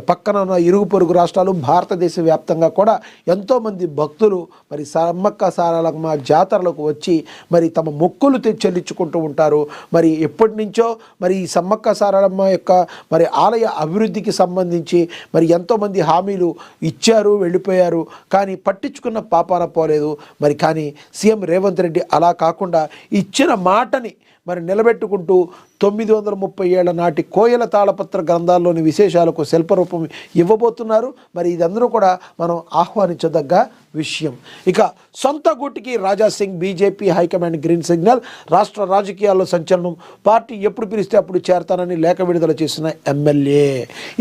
పక్కన ఉన్న ఇరుగు పొరుగు రాష్ట్రాలు భారతదేశ వ్యాప్తంగా కూడా ఎంతోమంది భక్తులు మరి సమ్మక్క సారలమ్మ జాతరలకు వచ్చి మరి తమ మొక్కులు చెల్లించుకుంటూ ఉంటారు. మరి ఎప్పటి నుంచో మరి ఈ సమ్మక్క సారలమ్మ యొక్క మరి ఆలయ అభివృద్ధికి సంబంధించి మరి ఎంతోమంది హామీలు ఇచ్చారు, వెళ్ళిపోయారు, కానీ పట్టించుకున్న పాపాన పోలేదు. మరి కానీ సీఎం రేవంత్ రెడ్డి అలా కాకుండా ఇచ్చిన మాటని మరి నిలబెట్టుకుంటూ 930 ఏళ్ల నాటి కోయల తాళపత్ర గ్రంథాల్లోని విశేషాలకు శిల్పరూపం ఇవ్వబోతున్నారు. మరి ఇదందరూ కూడా మనం ఆహ్వానించదగ్గ విషయం. ఇక సొంత గూటికి Raja Singh, BJP high command green signal, రాష్ట్ర రాజకీయాల్లో సంచలనం, పార్టీ ఎప్పుడు పిలిస్తే అప్పుడు చేరతానని లేఖ విడుదల చేసిన ఎమ్మెల్యే.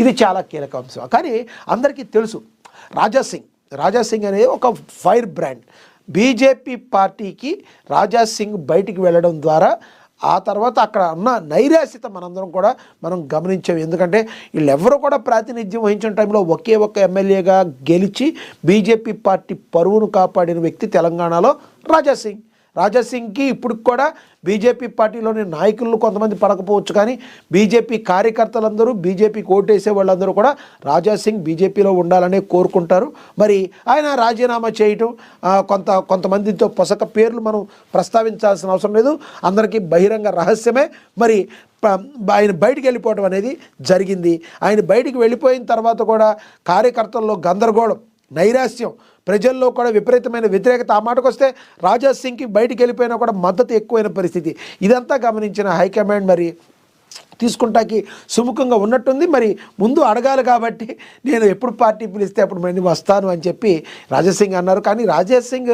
ఇది చాలా కీలక అంశం. కానీ అందరికీ తెలుసు రాజాసింగ్ అనేది ఒక ఫైర్ బ్రాండ్. బీజేపీ పార్టీకి రాజాసింగ్ బయటికి వెళ్ళడం ద్వారా ఆ తర్వాత అక్కడ ఉన్న నైరాశ్యత మనం గమనించాం. ఎందుకంటే వీళ్ళెవరూ కూడా ప్రాతినిధ్యం వహించిన టైంలో ఒకే ఒక్క ఎమ్మెల్యేగా గెలిచి బీజేపీ పార్టీ పరువును కాపాడిన వ్యక్తి తెలంగాణలో రాజాసింగ్కి ఇప్పుడు కూడా బీజేపీ పార్టీలోని నాయకులు కొంతమంది పడకపోవచ్చు, కానీ బీజేపీ కార్యకర్తలందరూ, బీజేపీకి ఓటేసే వాళ్ళందరూ కూడా రాజాసింగ్ బీజేపీలో ఉండాలనే కోరుకుంటారు. మరి ఆయన రాజీనామా చేయటం కొంతమందితో పొసక పేర్లు మనం ప్రస్తావించాల్సిన అవసరం లేదు, అందరికీ బహిరంగ రహస్యమే. మరి ఆయన బయటికి వెళ్ళిపోవడం అనేది జరిగింది. ఆయన బయటికి వెళ్ళిపోయిన తర్వాత కూడా కార్యకర్తల్లో గందరగోళం, నైరాశ్యం, ప్రజల్లో కూడా విపరీతమైన వ్యతిరేకత. ఆ మాటకు వస్తే రాజాసింగ్కి బయటికి వెళ్ళిపోయినా కూడా మద్దతు ఎక్కువైన పరిస్థితి. ఇదంతా గమనించిన హైకమాండ్ మరి తీసుకుంటాకి సుముఖంగా ఉన్నట్టుంది. మరి ముందు అడగాలి కాబట్టి నేను ఎప్పుడు పార్టీ పిలిస్తే అప్పుడు నేను వస్తాను అని చెప్పి రాజాసింగ్ అన్నారు. కానీ రాజాసింగ్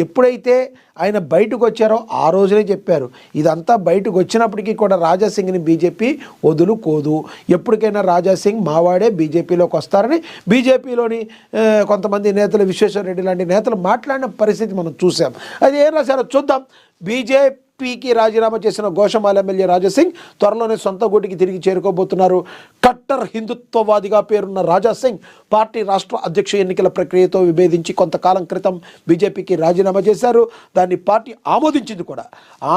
ఎప్పుడైతే ఆయన బయటకు వచ్చారో ఆ రోజునే చెప్పారు. ఇదంతా బయటకు వచ్చినప్పటికీ కూడా రాజాసింగ్ని బీజేపీ వదులుకోదు. ఎప్పటికైనా రాజాసింగ్ మావాడే బీజేపీలోకి వస్తారని బీజేపీలోని కొంతమంది నేతలు, విశ్వేశ్వరరెడ్డి లాంటి నేతలు మాట్లాడిన పరిస్థితి మనం చూసాం. అది ఏం రాశారో చూద్దాం. బీజేపీకి రాజీనామా చేసిన గోషమాల ఎమ్మెల్యే రాజాసింగ్ త్వరలోనే సొంత గూటికి తిరిగి చేరుకోబోతున్నారు. కట్టర్ హిందుత్వవాదిగా పేరున్న రాజాసింగ్ పార్టీ రాష్ట్ర అధ్యక్ష ఎన్నికల ప్రక్రియతో విభేదించి కొంతకాలం క్రితం బీజేపీకి రాజీనామా చేశారు. దాన్ని పార్టీ ఆమోదించింది కూడా.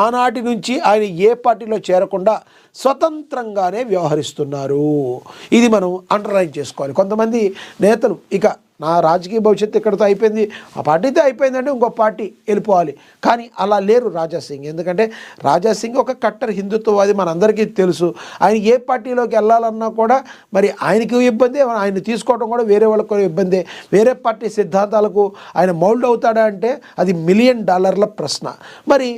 ఆనాటి నుంచి ఆయన ఏ పార్టీలో చేరకుండా స్వతంత్రంగానే వ్యవహరిస్తున్నారు. ఇది మనం అండర్లైన్ చేసుకోవాలి. కొంతమంది నేతలు ఇక నా రాజకీయ భవిష్యత్తు ఇక్కడితో అయిపోయింది, ఆ పార్టీతో అయిపోయిందంటే ఇంకో పార్టీ వెళ్ళిపోవాలి, కానీ అలా లేరు రాజాసింగ్. ఎందుకంటే రాజాసింగ్ ఒక కట్టర్ హిందుత్వవాది, మనందరికీ తెలుసు. ఆయన ఏ పార్టీలోకి వెళ్ళాలన్నా కూడా మరి ఆయనకి ఇబ్బంది, ఆయన తీసుకోవడం కూడా వేరే వాళ్ళకి కూడా ఇబ్బంది. వేరే పార్టీ సిద్ధాంతాలకు ఆయన మౌల్డ్ అవుతాడా అంటే అది $1 మిలియన్ ప్రశ్న. మరి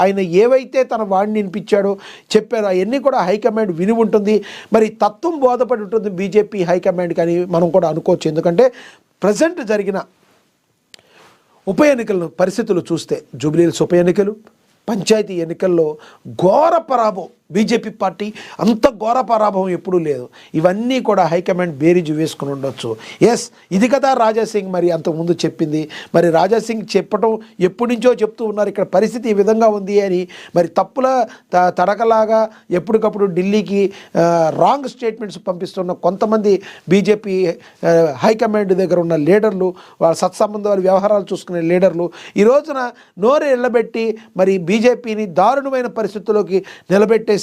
ఆయన ఏవైతే తన వాడిని వినిపించాడో చెప్పారో అవన్నీ కూడా హైకమాండ్ విని ఉంటుంది. మరి తత్వం బోధపడి ఉంటుంది బీజేపీ హైకమాండ్, కానీ మనం కూడా అనుకోవచ్చు. ఎందుకంటే ప్రజెంట్ జరిగిన ఉప ఎన్నికలను పరిస్థితులు చూస్తే, జూబ్లీహిల్స్ ఉప ఎన్నికలు, పంచాయతీ ఎన్నికల్లో ఘోర పరాభవం, బీజేపీ పార్టీ అంత ఘోర పరాభవం ఎప్పుడూ లేదు. ఇవన్నీ కూడా హైకమాండ్ బేరీజు వేసుకుని ఉండొచ్చు. ఎస్, ఇది కదా రాజాసింగ్ మరి అంతకుముందు చెప్పింది. మరి రాజాసింగ్ చెప్పటం ఎప్పటి నుంచో చెప్తూ ఉన్నారు, ఇక్కడ పరిస్థితి ఈ విధంగా ఉంది అని. మరి తప్పుల తడకలాగా ఎప్పటికప్పుడు ఢిల్లీకి రాంగ్ స్టేట్మెంట్స్ పంపిస్తున్న కొంతమంది బీజేపీ హైకమాండ్ దగ్గర ఉన్న లీడర్లు, వాళ్ళ సత్సంబంధాలు, వ్యవహారాలు చూసుకునే లీడర్లు ఈ రోజున నోరు ఎళ్ళబెట్టి మరి బీజేపీని దారుణమైన పరిస్థితుల్లోకి నిలబెట్టేశారంటే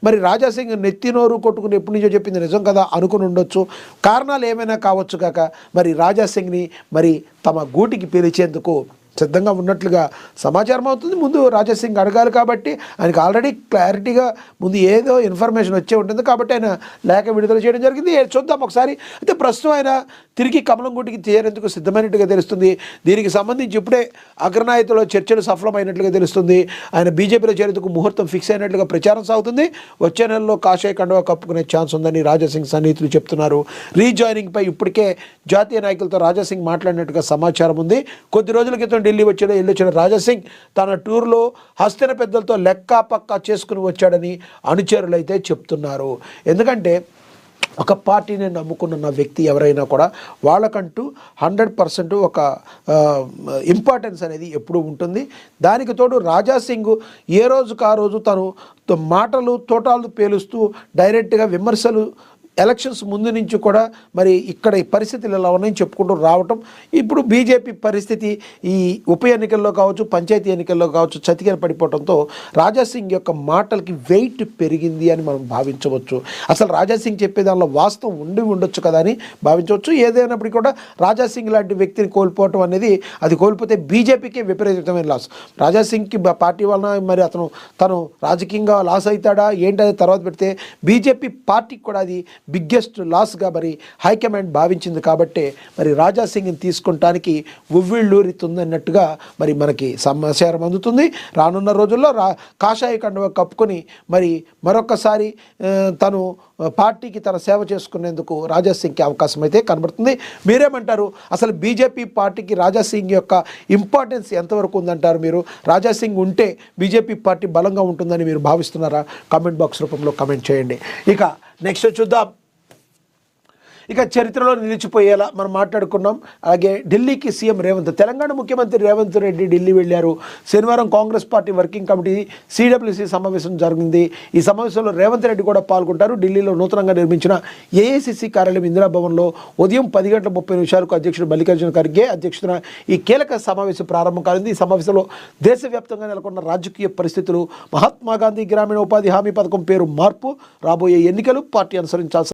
మరి రాజాసింగ్ నెత్తినోరు కొట్టుకుని ఎప్పటి నుంచో చెప్పింది నిజం కదా అనుకుని ఉండొచ్చు. కారణాలు ఏమైనా కావచ్చు కాక మరి రాజాసింగ్ని మరి తమ గూటికి పిలిచేందుకు సిద్ధంగా ఉన్నట్లుగా సమాచారం అవుతుంది. ముందు రాజాసింగ్ అడగాలి కాబట్టి ఆయనకు ఆల్రెడీ క్లారిటీగా ముందు ఏదో ఇన్ఫర్మేషన్ వచ్చే ఉంటుంది కాబట్టి ఆయన లేఖ విడుదల చేయడం జరిగింది. చూద్దాం ఒకసారి. అయితే ప్రస్తుతం ఆయన తిరిగి కమలం గూటికి చేరేందుకు సిద్ధమైనట్టుగా తెలుస్తుంది. దీనికి సంబంధించి ఇప్పుడే అగ్రనాయకుల చర్చలు సఫలమైనట్లుగా తెలుస్తుంది. ఆయన బీజేపీలో చేరేందుకు ముహూర్తం ఫిక్స్ అయినట్లుగా ప్రచారం సాగుతుంది. వచ్చే నెలలో కాషాయ కండువా కప్పుకునే ఛాన్స్ ఉందని రాజాసింగ్ సన్నిహితులు చెప్తున్నారు. రీజాయినింగ్పై ఇప్పటికే జాతీయ నాయకులతో రాజాసింగ్ మాట్లాడినట్టుగా సమాచారం ఉంది. కొద్ది రోజుల క్రితం ఢిల్లీ వెళ్ళొచ్చిన రాజాసింగ్ తన టూర్లో హస్తిన పెద్దలతో లెక్కా పక్కా చేసుకుని వచ్చాడని అనుచరులు అయితే చెప్తున్నారు. ఎందుకంటే ఒక పార్టీని నమ్ముకున్న వ్యక్తి ఎవరైనా కూడా వాళ్ళకంటూ 100% ఒక ఇంపార్టెన్స్ అనేది ఎప్పుడు ఉంటుంది. దానికి తోడు రాజాసింగ్ ఏ రోజుకు ఆ రోజు తను మాటలు తోటాలు పేలుస్తూ డైరెక్ట్గా విమర్శలు ఎలక్షన్స్ ముందు నుంచి కూడా మరి ఇక్కడ ఈ పరిస్థితులు ఎలా ఉన్నాయని చెప్పుకుంటూ రావటం, ఇప్పుడు బీజేపీ పరిస్థితి ఈ ఉప ఎన్నికల్లో కావచ్చు, పంచాయతీ ఎన్నికల్లో కావచ్చు చతికిల పడిపోవడంతో రాజాసింగ్ యొక్క మాటలకి వెయిట్ పెరిగింది అని మనం భావించవచ్చు. అసలు రాజాసింగ్ చెప్పే దానిలో వాస్తవం ఉండొచ్చు కదా అని భావించవచ్చు. ఏదైనప్పటికీ కూడా రాజాసింగ్ లాంటి వ్యక్తిని కోల్పోవటం అనేది, అది కోల్పోతే బీజేపీకి విపరీతమైన లాస్. రాజాసింగ్కి పార్టీ వలన మరి తను రాజకీయంగా లాస్ అవుతాడా ఏంటనేది తర్వాత పెడితే బీజేపీ పార్టీకి కూడా అది బిగ్గెస్ట్ లాస్గా మరి హైకమాండ్ భావించింది. కాబట్టి మరి రాజాసింగ్ని తీసుకుంటానికి ఉవ్విళ్ళూరుతుందన్నట్టుగా మరి మనకి సమాచారం అందుతుంది. రానున్న రోజుల్లో కాషాయ కండువా కప్పుకొని మరి మరొకసారి తను పార్టీకి తన సేవ చేసుకునేందుకు రాజాసింగ్కి అవకాశం అయితే కనబడుతుంది. మీరేమంటారు? అసలు బీజేపీ పార్టీకి రాజాసింగ్ యొక్క ఇంపార్టెన్స్ ఎంతవరకు ఉందంటారు మీరు? రాజాసింగ్ ఉంటే బీజేపీ పార్టీ బలంగా ఉంటుందని మీరు భావిస్తున్నారా? కామెంట్ బాక్స్ రూపంలో కామెంట్ చేయండి. ఇక నెక్స్ట్ చూద్దాం. ఇక చరిత్రలో నిలిచిపోయేలా మనం మాట్లాడుకున్నాం. అలాగే ఢిల్లీకి సీఎం రేవంత్, తెలంగాణ ముఖ్యమంత్రి రేవంత్ రెడ్డి ఢిల్లీ వెళ్ళారు. శనివారం Congress party working committee CWC సమావేశం జరిగింది. ఈ సమావేశంలో రేవంత్ రెడ్డి కూడా పాల్గొంటారు. ఢిల్లీలో నూతనంగా నిర్మించిన ఏఐసిసి కార్యాలయం ఇందిరాభవన్లో ఉదయం 10:30 అధ్యక్షుడు మల్లికార్జున ఖర్గే అధ్యక్షతన ఈ కీలక సమావేశం ప్రారంభం కానుంది. ఈ సమావేశంలో దేశవ్యాప్తంగా నెలకొన్న రాజకీయ పరిస్థితులు, మహాత్మా గాంధీ గ్రామీణ ఉపాధి హామీ పథకం పేరు మార్పు, రాబోయే ఎన్నికలు, పార్టీ అనుసరించాల్సిన